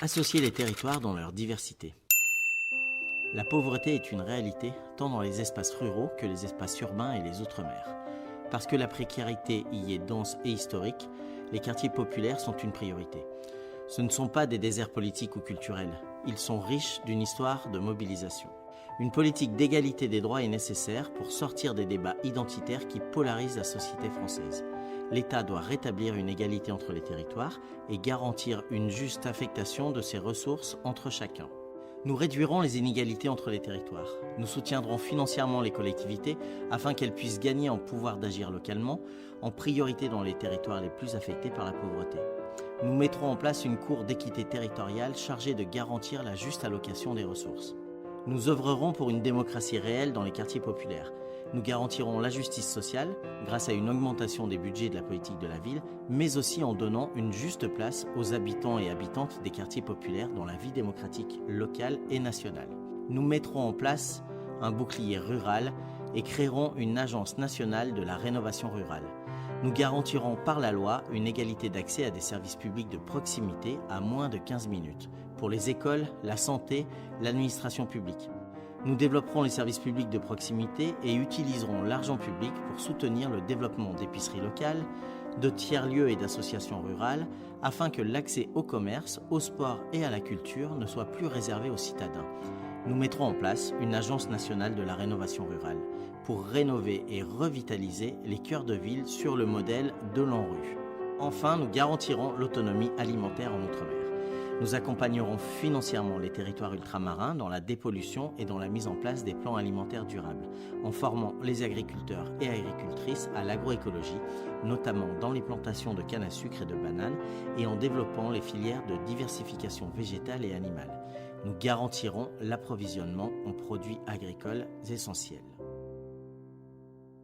Associer les territoires dans leur diversité. La pauvreté est une réalité tant dans les espaces ruraux que les espaces urbains et les outre-mer. Parce que la précarité y est dense et historique, les quartiers populaires sont une priorité. Ce ne sont pas des déserts politiques ou culturels, ils sont riches d'une histoire de mobilisation. Une politique d'égalité des droits est nécessaire pour sortir des débats identitaires qui polarisent la société française. L'État doit rétablir une égalité entre les territoires et garantir une juste affectation de ses ressources entre chacun. Nous réduirons les inégalités entre les territoires. Nous soutiendrons financièrement les collectivités afin qu'elles puissent gagner en pouvoir d'agir localement, en priorité dans les territoires les plus affectés par la pauvreté. Nous mettrons en place une cour d'équité territoriale chargée de garantir la juste allocation des ressources. Nous œuvrerons pour une démocratie réelle dans les quartiers populaires. Nous garantirons la justice sociale grâce à une augmentation des budgets de la politique de la ville, mais aussi en donnant une juste place aux habitants et habitantes des quartiers populaires dans la vie démocratique locale et nationale. Nous mettrons en place un bouclier rural et créerons une agence nationale de la rénovation rurale. Nous garantirons par la loi une égalité d'accès à des services publics de proximité à moins de 15 minutes, pour les écoles, la santé, l'administration publique. Nous développerons les services publics de proximité et utiliserons l'argent public pour soutenir le développement d'épiceries locales, de tiers-lieux et d'associations rurales, afin que l'accès au commerce, au sport et à la culture ne soit plus réservé aux citadins. Nous mettrons en place une agence nationale de la rénovation rurale pour rénover et revitaliser les cœurs de ville sur le modèle de l'ANRU. Enfin, nous garantirons l'autonomie alimentaire en Outre-mer. Nous accompagnerons financièrement les territoires ultramarins dans la dépollution et dans la mise en place des plans alimentaires durables, en formant les agriculteurs et agricultrices à l'agroécologie, notamment dans les plantations de canne à sucre et de bananes, et en développant les filières de diversification végétale et animale. Nous garantirons l'approvisionnement en produits agricoles essentiels.